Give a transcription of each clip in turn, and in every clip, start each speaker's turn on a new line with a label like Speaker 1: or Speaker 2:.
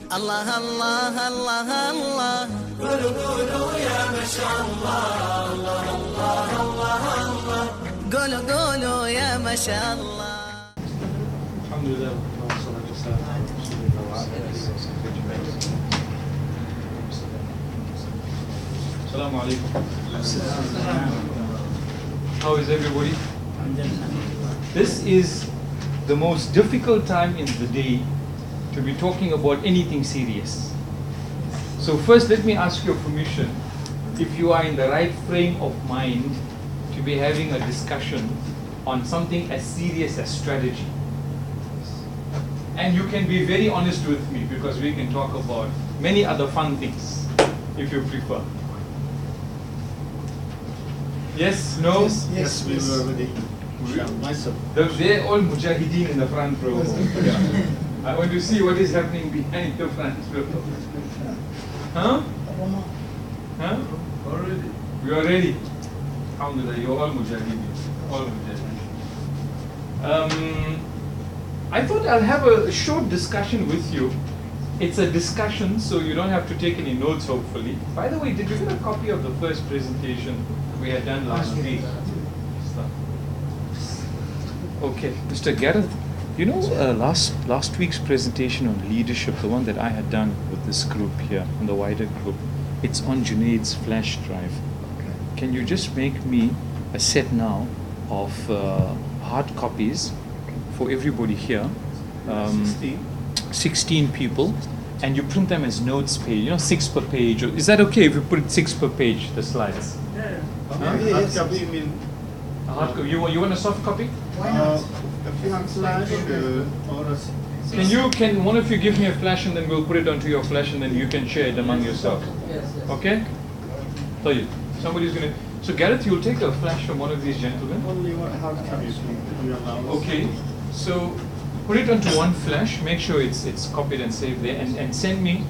Speaker 1: الله الله الله الله قولوا قولوا يا ما شاء الله الله الله الله الله قولوا قولوا يا ما شاء الله.
Speaker 2: الحمد لله والصلاة والسلام على رسول الله وعلى آله وصحبه أجمعين. السلام عليكم. How is everybody? This is the most difficult time in the day to be talking about anything serious. So first let me ask your permission, if you are in the right frame of mind to be having a discussion on something as serious as strategy. And you can be very honest with me because we can talk about many other fun things if you prefer. Yes? No?
Speaker 3: Yes, we were ready. Myself.
Speaker 2: They're all mujahideen in the front row. Yeah. I want to see what is happening behind the front row. Huh? Huh? Already. You are ready? Alhamdulillah, you're all mujahideen. All mujahideen. I thought I'll have a short discussion with you. It's a discussion, so you don't have to take any notes, hopefully. By the way, did you get a copy of the first presentation we had done last week? Okay, Mr. Gareth, you know last week's presentation on leadership, the one that I had done with this group here, and the wider group, it's on Junaid's flash drive. Can you just make me a set now of hard copies for everybody here, 16 people, and you print them as notes page, 6 per page. Is that okay if you put it 6 per page, the slides?
Speaker 3: Yeah. Hard copy, you mean?
Speaker 2: A hard copy. You want a soft copy?
Speaker 3: Why not? A flash or a...
Speaker 2: Can one of you give me a flash and then we'll put it onto your flash and then you can share it among yourself?
Speaker 4: Yes.
Speaker 2: Okay? So somebody's going to... So Gareth, you'll take a flash from one of these gentlemen.
Speaker 3: Only one hard copy we allow.
Speaker 2: Okay. So put it onto one flash, make sure it's copied and saved there, and send me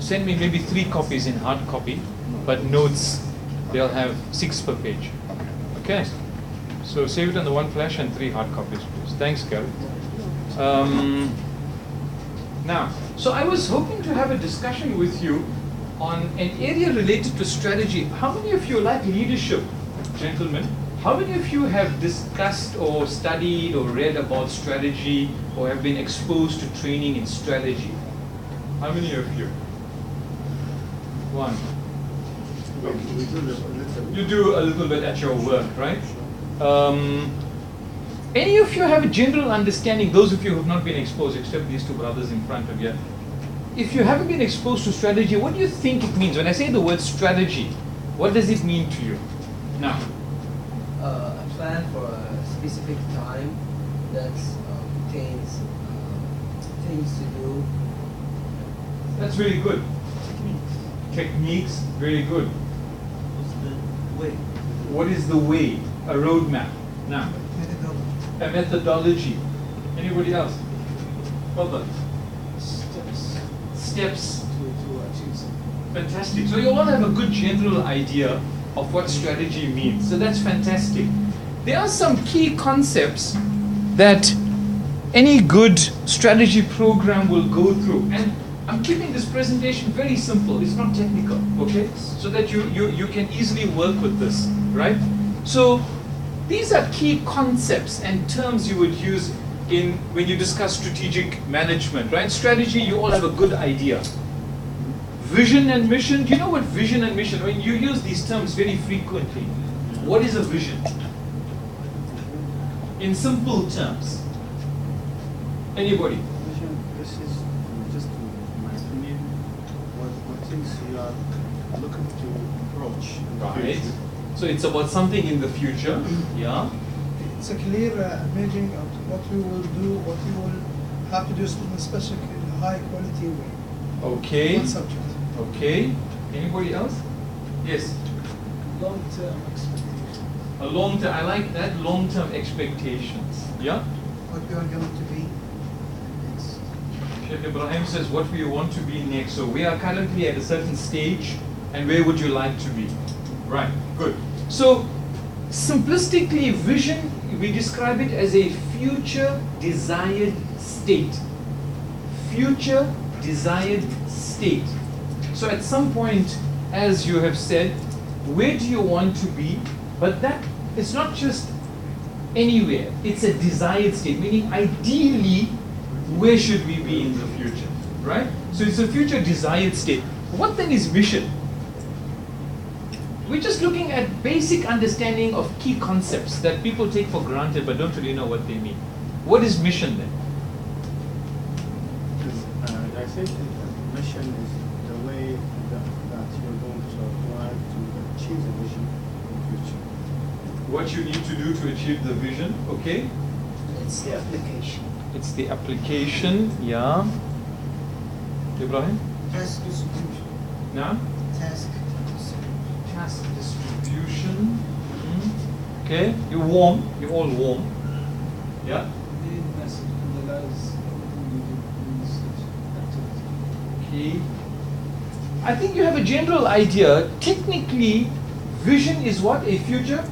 Speaker 2: maybe 3 copies in hard copy, but notes, they'll have 6 per page. Okay? So save it on the one flash and 3 hard copies, please. Thanks, Gareth. Now, so I was hoping to have a discussion with you on an area related to strategy. How many of you like leadership, gentlemen? How many of you have discussed or studied or read about strategy or have been exposed to training in strategy? How many of you? One. You do a little bit at your work, right? Any of you have a general understanding, those of you who have not been exposed, except these 2 brothers in front of you, if you haven't been exposed to strategy, what do you think it means? When I say the word strategy, what does it mean to you? Now.
Speaker 4: A plan for a specific time that contains things to do.
Speaker 2: That's very good. Techniques, very good.
Speaker 4: What's the way?
Speaker 2: What is the way? A roadmap. Now. A methodology. Anybody else? Well done. Steps to achieve something. Fantastic. So you all have a good general idea of what strategy means. So that's fantastic. There are some key concepts that any good strategy program will go through. And I'm keeping this presentation very simple. It's not technical, okay? So that you can easily work with this, right? So these are key concepts and terms you would use when you discuss strategic management, right? Strategy, you all have a good idea. Vision and mission, do you know what vision and mission, I mean, you use these terms very frequently. What is a vision? In simple terms. Anybody?
Speaker 3: Vision, this is just my opinion, what things you are looking to approach in the
Speaker 2: Right.
Speaker 3: future.
Speaker 2: So it's about something in the future, yeah?
Speaker 5: It's a clear imaging of what we will do, what we will have to do in a specific high quality way.
Speaker 2: Okay.
Speaker 5: One subject.
Speaker 2: Okay. Anybody else? Yes.
Speaker 5: Long-term expectation.
Speaker 2: A long-term, I like that, long-term expectations. Yeah?
Speaker 5: What we are going to be next.
Speaker 2: Sheikh Ibrahim says, what do you want to be next? So we are currently at a certain stage, and where would you like to be? Right, good. So, simplistically, vision, we describe it as a future desired state. Future desired state. So at some point, as you have said, where do you want to be? But that it's not just anywhere. It's a desired state, meaning ideally, where should we be in the future, right? So it's a future desired state. What then is mission? We're just looking at basic understanding of key concepts that people take for granted but don't really know what they mean. What is mission then?
Speaker 3: I think the mission is the way that you're going to apply to achieve the vision in the future.
Speaker 2: What you need to do to achieve the vision, okay?
Speaker 4: It's the application.
Speaker 2: It's the application, yeah. Ibrahim?
Speaker 5: Task distribution.
Speaker 2: Now?
Speaker 5: Task.
Speaker 2: Task distribution. Okay, you're warm, you're all warm. Yeah? Okay. I think you have a general idea. Technically, vision is what? A future?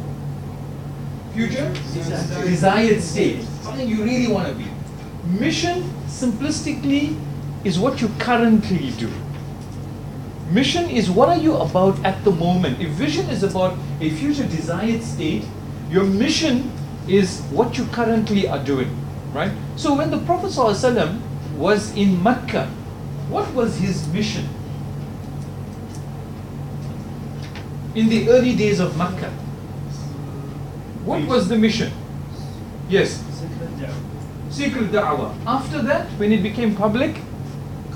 Speaker 2: Future? Desired state. Something you really want to be. Mission, simplistically, is what you currently do. Mission is what are you about at the moment. If vision is about a future desired state, your mission is what you currently are doing, right? So when the Prophet ﷺ was in Mecca, what was his mission? In the early days of Mecca, what was the mission? Yes. Secret da'wah. After that, when it became public,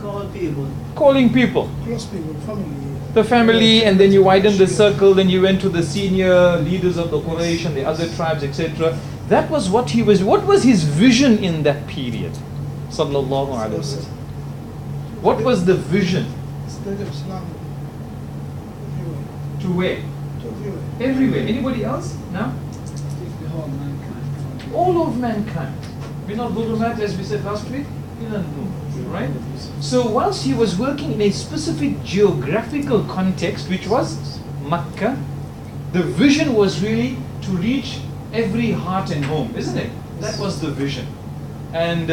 Speaker 4: Call people.
Speaker 2: calling people.
Speaker 5: Close people, family.
Speaker 2: The family, and then you widened the circle, then you went to the senior leaders of the Quraysh and the other tribes, etc. That was what he was. What was his vision in that period? Sallallahu alaihi wasallam. What was the vision?
Speaker 5: State of Islam. Everywhere.
Speaker 2: To where?
Speaker 5: To everywhere.
Speaker 2: Everywhere. Anybody else? No?
Speaker 3: The whole mankind.
Speaker 2: All of mankind. We're not dhulumat, as we said last week. Right? So whilst he was working in a specific geographical context, which was Makkah, the vision was really to reach every heart and home, isn't it? That was the vision. And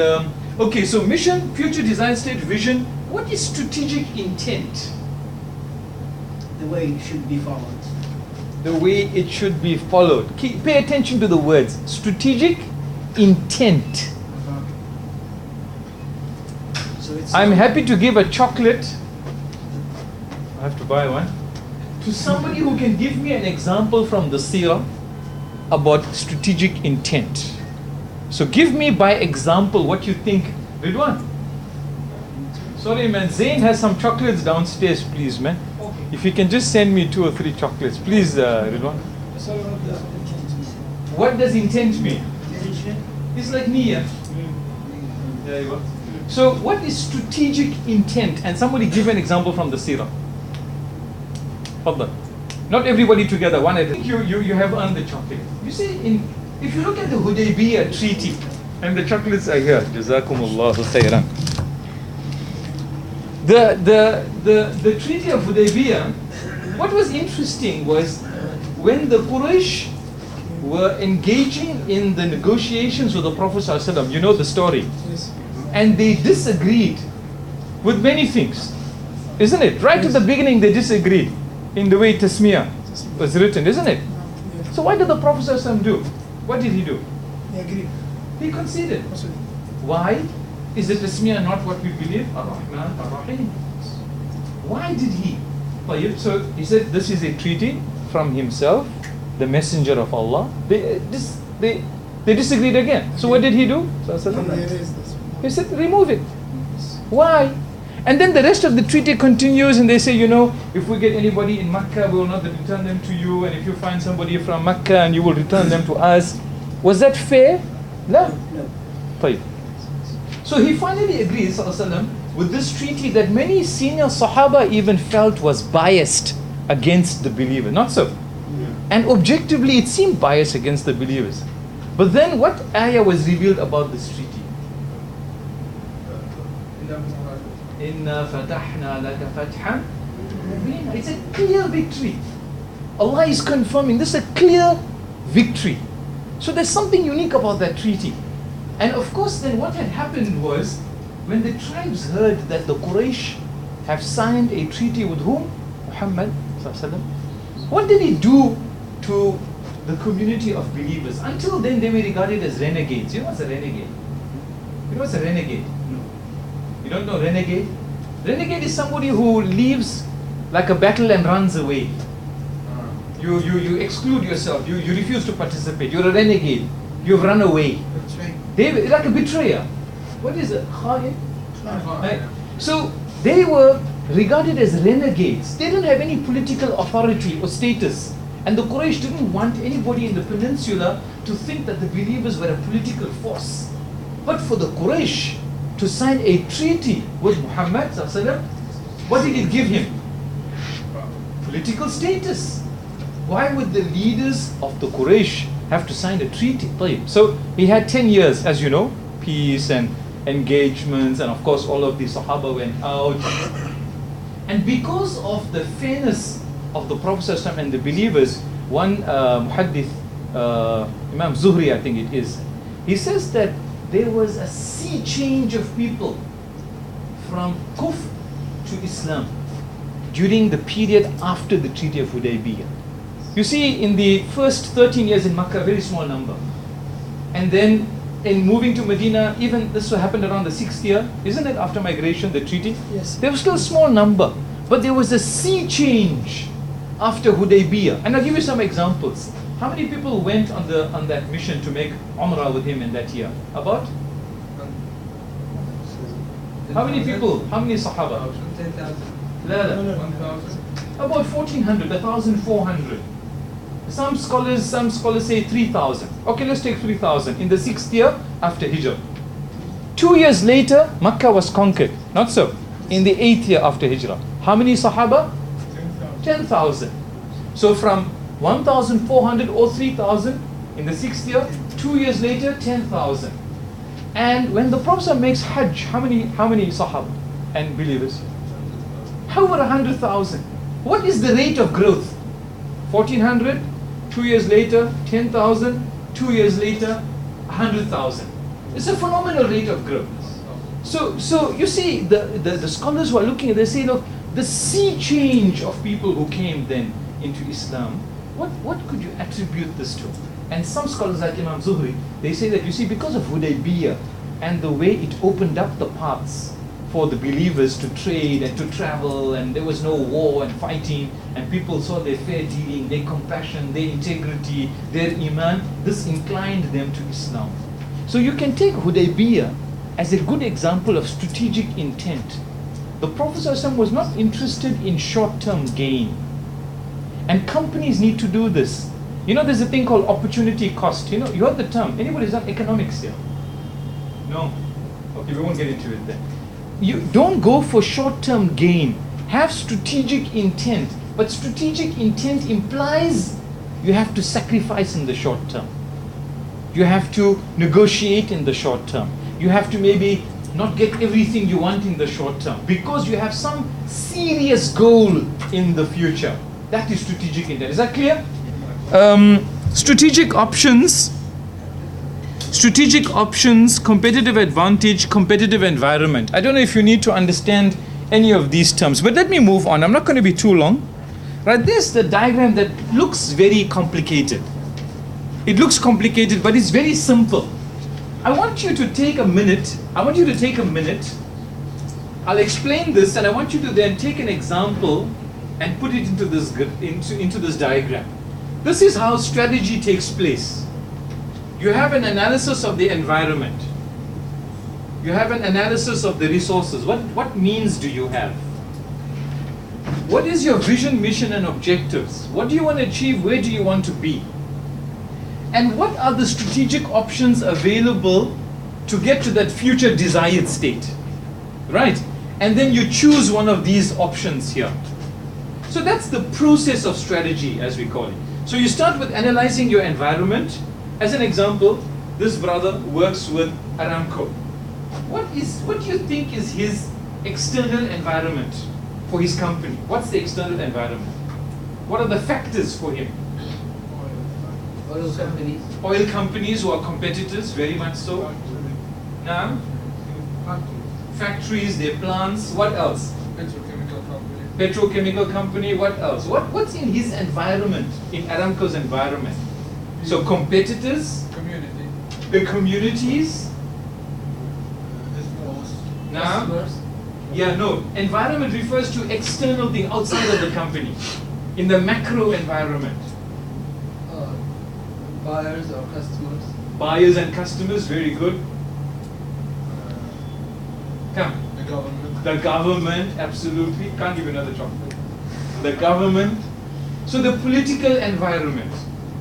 Speaker 2: okay, so mission, future design state, vision. What is strategic intent?
Speaker 4: The way it should be followed.
Speaker 2: The way it should be followed. Pay attention to the words. Strategic intent.
Speaker 4: So it's
Speaker 2: I'm happy to give a chocolate. I have to buy one. To somebody who can give me an example from the seerah about strategic intent. So give me by example what you think. Ridwan. Sorry man, Zain has some chocolates downstairs, please man. If you can just send me 2 or 3 chocolates, please Ridwan. What does intent mean? It's like niyyah. There you go. So what is strategic intent? And somebody give an example from the seerah. Fadda. Not everybody together, one at a time. You have earned the chocolate. You see, if you look at the Hudaybiyah treaty, and the chocolates are here. Jazakumullahu khairan. The treaty of Hudaybiyah, what was interesting was when the Quraysh were engaging in the negotiations with the Prophet ﷺ, you know the story.
Speaker 5: Yes.
Speaker 2: And they disagreed with many things, isn't it? Right at the beginning they disagreed in the way Tasmiyah was written, isn't it?
Speaker 5: Yeah.
Speaker 2: So what did the Prophet ﷺ do? What did he do?
Speaker 5: They agree.
Speaker 2: He conceded.
Speaker 5: Also,
Speaker 2: Why? Is the Tasmiyah not what we believe? Ar-Rahman, Ar-Rahim. Why did he? So he said this is a treaty from himself, the messenger of Allah. They disagreed again. So what did he do? He said, remove it. Why? And then the rest of the treaty continues and they say, you know, if we get anybody in Makkah, we will not return them to you. And if you find somebody from Makkah and you will return them to us. Was that fair? No. Fine. So he finally agrees, sallallahu with this treaty that many senior Sahaba even felt was biased against the believers. Not so. And objectively it seemed biased against the believers. But then what ayah was revealed about this treaty? Inna fatahna laka fathan mubina. It's a clear victory. Allah is confirming this is a clear victory. So there's something unique about that treaty. And of course then what had happened was when the tribes heard that the Quraysh have signed a treaty with whom? Muhammad sallallahu alaihi wasallam. What did he do to the community of believers? Until then, they were regarded as renegades. You know what's a renegade? You know what's a renegade?
Speaker 3: No.
Speaker 2: You don't know renegade? Renegade is somebody who leaves like a battle and runs away. You exclude yourself. You refuse to participate. You're a renegade. You've run away. They like a betrayer. What is it? Khain? Right. So they were regarded as renegades. They didn't have any political authority or status. And the Quraysh didn't want anybody in the peninsula to think that the believers were a political force. But for the Quraysh to sign a treaty with Muhammad sallallahu alaihi wasallam, what did it give him? Political status. Why would the leaders of the Quraysh have to sign a treaty? So he had 10 years, as you know, peace and engagements, and of course all of the Sahaba went out. And because of the fairness of the Prophet ﷺ and the believers, one muhaddith, Imam Zuhri I think it is, he says that there was a sea change of people from Kufr to Islam during the period after the Treaty of Hudaybiyah. You see, in the first 13 years in Makkah, a very small number. And then in moving to Medina, even this happened around the 6th year, isn't it, after migration, the treaty?
Speaker 5: Yes.
Speaker 2: There was still a small number, but there was a sea change after Hudaybiyah. And I'll give you some examples. How many people went on that mission to make Umrah with him in that year? About? How many people? How many Sahaba?
Speaker 6: 10,000.
Speaker 2: No.
Speaker 6: 1,000.
Speaker 2: About 1,400, 1,400. Some scholars say 3,000. Okay, let's take 3,000 in the 6th year after Hijrah. 2 years later, Makkah was conquered. Not so. In the 8th year after Hijrah. How many Sahaba? 10,000. So from 1,400 or 3,000 in the 6th year, 2 years later, 10,000. And when the Prophet makes Hajj, how many Sahaba and believers? Over 100,000. What is the rate of growth? 1,400, 2 years later, 10,000, 2 years later, 100,000. It's a phenomenal rate of growth. So you see, the scholars who are looking at this say, look, the sea change of people who came then into Islam, what could you attribute this to? And some scholars like Imam Zuhri, they say that, you see, because of Hudaybiyah and the way it opened up the paths for the believers to trade and to travel, and there was no war and fighting, and people saw their fair dealing, their compassion, their integrity, their iman, this inclined them to Islam. So you can take Hudaybiyah as a good example of strategic intent. The Prophet ﷺ was not interested in short-term gain. And companies need to do this. You know, there's a thing called opportunity cost. You know, you heard the term. Anybody's done economics here? No? Okay, we won't get into it then. You don't go for short-term gain. Have strategic intent. But strategic intent implies you have to sacrifice in the short term. You have to negotiate in the short term. You have to maybe not get everything you want in the short term because you have some serious goal in the future. That is strategic intent. Is that clear? Strategic options, competitive advantage, competitive environment. I don't know if you need to understand any of these terms, but let me move on. I'm not going to be too long. Right, this is the diagram that looks very complicated. It looks complicated, but it's very simple. I want you to take a minute. I'll explain this, and I want you to then take an example and put it into this diagram. This is how strategy takes place. You have an analysis of the environment. You have an analysis of the resources. What means do you have? What is your vision, mission, and objectives? What do you want to achieve? Where do you want to be? And what are the strategic options available to get to that future desired state? Right? And then you choose one of these options here. So that's the process of strategy, as we call it. So you start with analyzing your environment. As an example, this brother works with Aramco. What do you think is his external environment for his company? What's the external environment? What are the factors for him?
Speaker 6: Oil companies.
Speaker 2: Oil companies who are competitors, very much so. Now, factories, their plants. What else?
Speaker 6: Petrochemical company.
Speaker 2: Petrochemical company. What else? What's in his environment, in Aramco's environment? So competitors,
Speaker 6: Community.
Speaker 2: the communities.
Speaker 3: His boss.
Speaker 2: Now,
Speaker 6: Customers.
Speaker 2: yeah, no. Environment refers to external thing outside of the company, in the macro environment.
Speaker 6: Buyers or customers.
Speaker 2: Buyers and customers. Very good. Come.
Speaker 3: The government.
Speaker 2: The government, absolutely. Can't give you another chocolate. The government. So the political environment,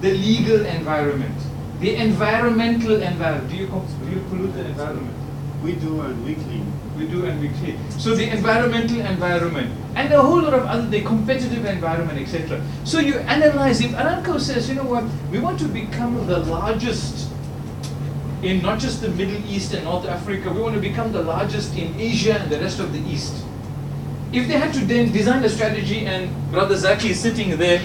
Speaker 2: the legal environment, the environmental environment. Do you pollute the environment?
Speaker 3: We do and we clean.
Speaker 2: We do and we clean. So the environmental environment and a whole lot of other, the competitive environment, etc. So you analyze, if Aramco says, you know what, we want to become the largest in not just the Middle East and North Africa, we want to become the largest in Asia and the rest of the East. If they had to then design a strategy, and Brother Zaki is sitting there,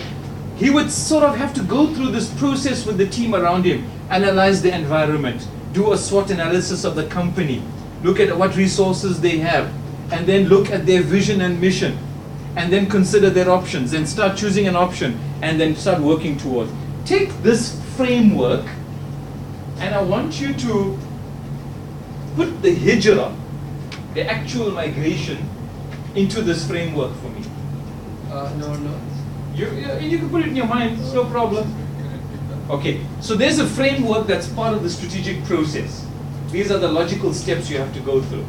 Speaker 2: he would sort of have to go through this process with the team around him, analyze the environment, do a SWOT analysis of the company, look at what resources they have, and then look at their vision and mission, and then consider their options, and start choosing an option, and then start working towards. Take this framework, and I want you to put the hijrah, the actual migration, into this framework for me.
Speaker 6: No, no.
Speaker 2: You can put it in your mind, it's no problem. Okay, so there's a framework that's part of the strategic process. These are the logical steps you have to go through.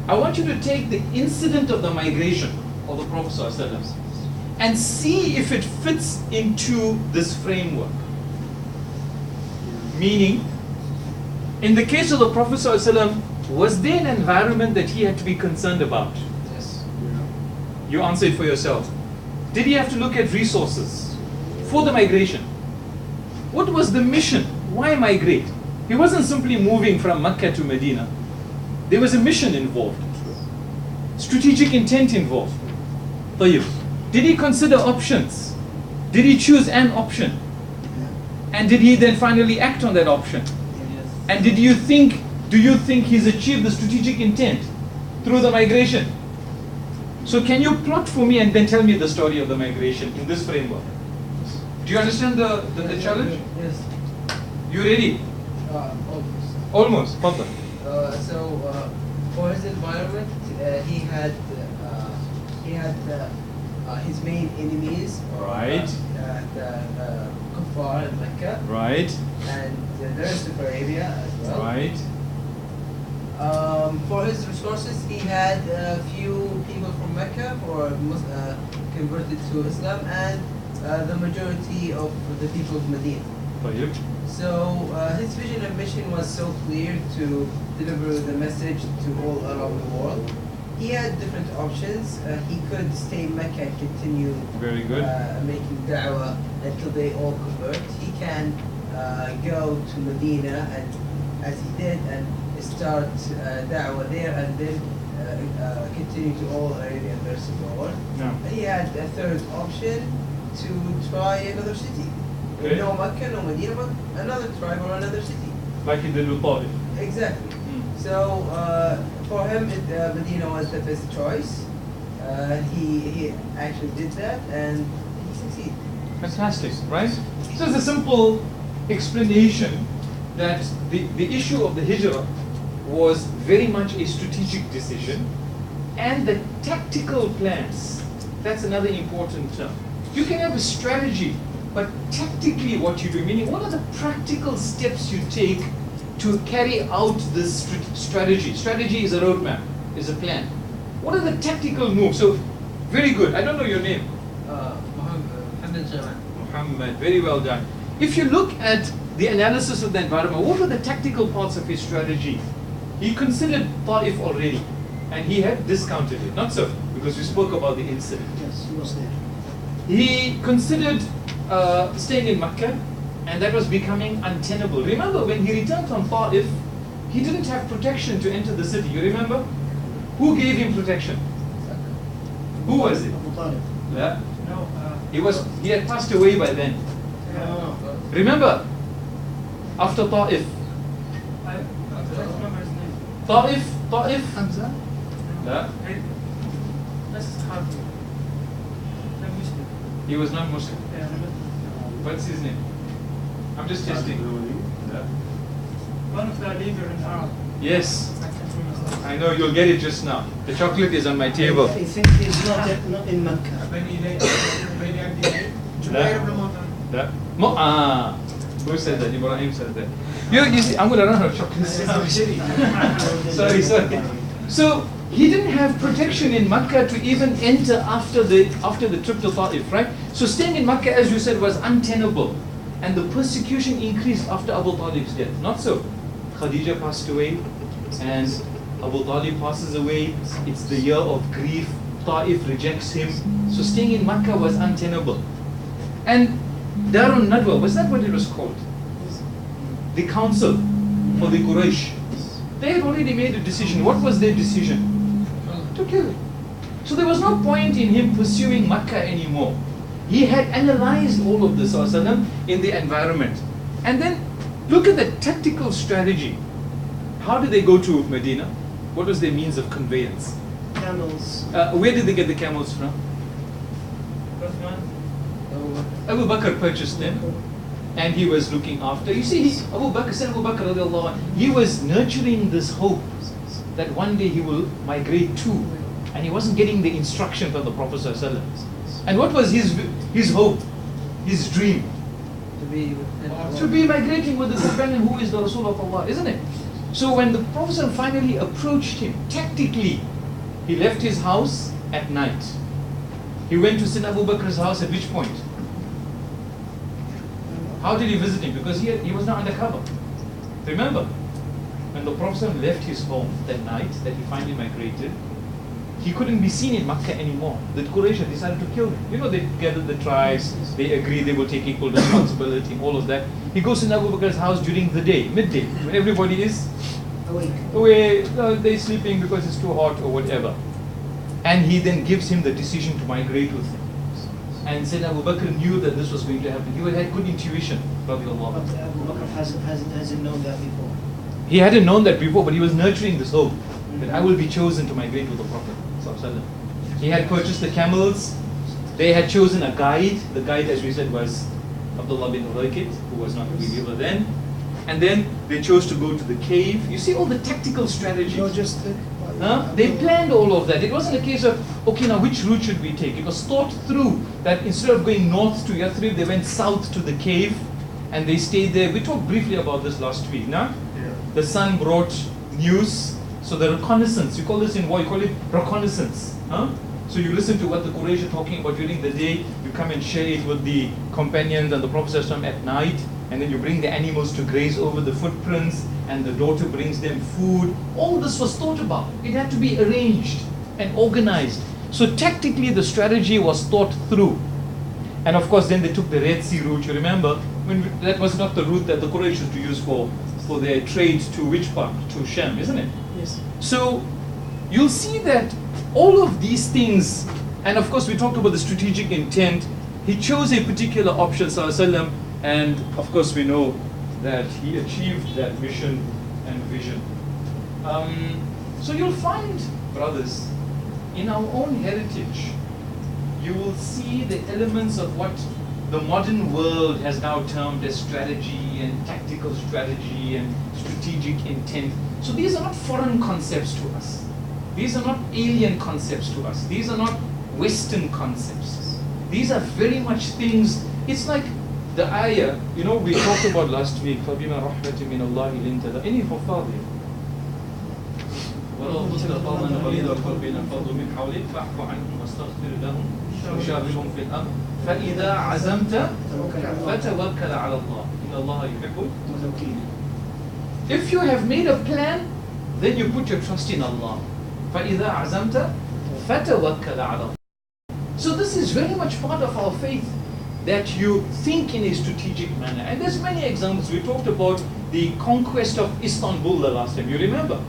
Speaker 2: I want you to take the incident of the migration of the Prophet ﷺ and see if it fits into this framework. Meaning, in the case of the Prophet ﷺ, was there an environment that he had to be concerned about?
Speaker 6: Yes.
Speaker 2: You answer it for yourself. Did he have to look at resources for the migration? What was the mission? Why migrate? He wasn't simply moving from Mecca to Medina. There was a mission involved. Strategic intent involved. طيب. Did he consider options? Did he choose an option? And did he then finally act on that option? And do you think he's achieved the strategic intent through the migration? So can you plot for me and then tell me the story of the migration in this framework? Do you understand the challenge?
Speaker 6: Yes.
Speaker 2: You ready?
Speaker 6: Almost.
Speaker 2: Almost. Fadl.
Speaker 6: For his environment, he had his main enemies.
Speaker 2: Right.
Speaker 6: The Kuffar in Mecca.
Speaker 2: Right.
Speaker 6: And the rest of Arabia as well.
Speaker 2: Right.
Speaker 6: For his resources, he had a few people from Mecca who are converted to Islam, and the majority of the people of Medina.
Speaker 2: طيب.
Speaker 6: So his vision and mission was so clear to deliver the message to all around the world. He had different options. He could stay in Mecca and continue
Speaker 2: Very good.
Speaker 6: making da'wah until they all convert. He can go to Medina, and as he did, and start da'wah there, and then continue to all Arabia and the rest of the world.
Speaker 2: No.
Speaker 6: He had a third option to try another city.
Speaker 2: Okay.
Speaker 6: No Mecca, no Medina, but another tribe or another city.
Speaker 2: Like he did with Ta'if.
Speaker 6: Exactly. So for him, Medina was the best choice. He actually did that, and he succeeded.
Speaker 2: Fantastic, right? So it's a simple explanation that the issue of the hijrah was very much a strategic decision, and the tactical plans, that's another important term. You can have a strategy, but tactically what you do, meaning what are the practical steps you take to carry out this strategy? Strategy is a roadmap, is a plan. What are the tactical moves? So, very good. I don't know your name. Muhammad, very well done. If you look at the analysis of the environment, what were the tactical parts of his strategy? He considered Ta'if already, and he had discounted it. Not so, because we spoke about the incident.
Speaker 4: Yes, he was there.
Speaker 2: He considered staying in Mecca, and that was becoming untenable. Remember, when he returned from Ta'if, he didn't have protection to enter the city. You remember? Who gave him protection? Who was it?
Speaker 4: Abu Talib.
Speaker 2: Yeah.
Speaker 6: No,
Speaker 2: He had passed away by then. Remember? After Ta'if. Ta'if,
Speaker 5: Hamza?
Speaker 2: لا.
Speaker 7: That's Kafir. Not Muslim.
Speaker 2: He was not Muslim.
Speaker 7: Yeah,
Speaker 2: What's his name? I'm just testing. لا.
Speaker 7: one of the leader in Arab.
Speaker 2: Yes,
Speaker 7: I can't remember.
Speaker 2: I know, you'll get it just now. The chocolate is on my table.
Speaker 4: I think he's not in Mecca.
Speaker 7: Beni Abdi.
Speaker 2: Jubair ibn Mut'im. لا. Who said that? Ibrahim said that. You see, I'm going to run out of chocolate. sorry. So he didn't have protection in Makkah to even enter after the trip to Ta'if, right? So staying in Makkah, as you said, was untenable. And the persecution increased after Abu Talib's death. Not so. Khadija passed away, and Abu Talib passes away. It's the year of grief. Ta'if rejects him. So staying in Makkah was untenable. And Darun Nadwa, was that what it was called? The council for the Quraysh. They had already made a decision. What was their decision? To kill him. So there was no point in him pursuing Makkah anymore. He had analyzed all of this in the environment. And then look at the tactical strategy. How did they go to Medina? What was their means of conveyance?
Speaker 4: Camels.
Speaker 2: Where did they get the camels from? Abu Bakr purchased them, and he was looking after. You see, Abu Bakr radiallahu anh, he was nurturing this hope that one day he will migrate to, and he wasn't getting the instruction from the Prophet ﷺ. And what was his hope, his dream? To be migrating with the companion who is the Rasul of Allah, isn't it? So when the Prophet finally approached him tactically, he left his house at night. He went to Sayyidina Abu Bakr's house at which point? How did he visit him? Because he was not undercover. Remember, when the Prophet left his home that night, that he finally migrated, he couldn't be seen in Makkah anymore. The Quraysh decided to kill him. You know, they gathered the tribes, they agreed they will take equal responsibility, all of that. He goes to Abu Bakr's house during the day, midday, when everybody is away, they're sleeping because it's too hot or whatever. And he then gives him the decision to migrate with him. And Sayyidina Abu Bakr knew that this was going to happen. He had good intuition.
Speaker 4: But Abu Bakr hasn't known that before.
Speaker 2: He hadn't known that before, but he was nurturing this hope that I will be chosen to migrate with the Prophet. He had purchased the camels. They had chosen a guide. The guide, as we said, was Abdullah bin Urayqit, who was not a believer then. And then they chose to go to the cave. You see all the tactical strategies.
Speaker 5: Logistic.
Speaker 2: They planned all of that. It wasn't a case of, okay, now which route should we take? It was thought through that instead of going north to Yathrib, they went south to the cave and they stayed there. We talked briefly about this last week, no?
Speaker 3: Yeah.
Speaker 2: The sun brought news. So the reconnaissance, you call this in war, you call it reconnaissance. So you listen to what the Quraysh are talking about during the day, you come and share it with the companions and the Prophet ﷺ at night, and then you bring the animals to graze over the footprints, and the daughter brings them food. All this was thought about. It had to be arranged and organized. So tactically the strategy was thought through. And of course then they took the Red Sea route, you remember? That was not the route that the Quraysh used to use for their trade to which part? To Shem, isn't it?
Speaker 5: Yes.
Speaker 2: So you'll see that all of these things, and of course we talked about the strategic intent. He chose a particular option, Sallallahu, and of course we know that he achieved that mission and vision. So you'll find, brothers, in our own heritage, you will see the elements of what the modern world has now termed as strategy and tactical strategy and strategic intent. So these are not foreign concepts to us. These are not alien concepts to us. These are not Western concepts. These are very much things. It's like the ayah, you know, we talked about last week. فَبِمَا رَحْمَةٍ مِّنَ اللَّهِ لِنْتَ لَهُمْ. Any حفاظ here? وَلَوْ كُنْتَ فَظًّا غَلِيظَ الْقَلْبِ لَانفَضُّوا مِنْ حَوْلِكَ فَاعْفُ عَنْهُمْ وَاسْتَغْفِرْ لَهُمْ وَشَاوِرْهُمْ فِي الْأَمْرِ فَإِذَا عَزَمْتَ فَتَوَكَّلْ عَلَى اللَّهِ إِنَّ اللَّهَ يُحِبُّ. If you have made a plan, then you put your trust in Allah. فَإِذَا عَزَمْتَ فَتَوَكَّلْ عَلَى اللَّهِ. So this is very much part of our faith, that you think in a strategic manner. And there's many examples. We talked about the conquest of Istanbul the last time, you remember?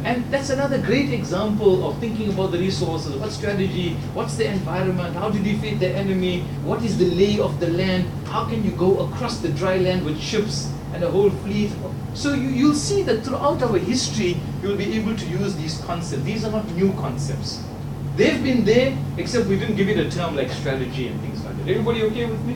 Speaker 2: And that's another great example of thinking about the resources, what strategy, what's the environment, how to defeat the enemy, what is the lay of the land, how can you go across the dry land with ships and a whole fleet. So you'll see that throughout our history, you'll be able to use these concepts. These are not new concepts. They've been there, except we didn't give it a term like strategy and things like that. Everybody okay with me?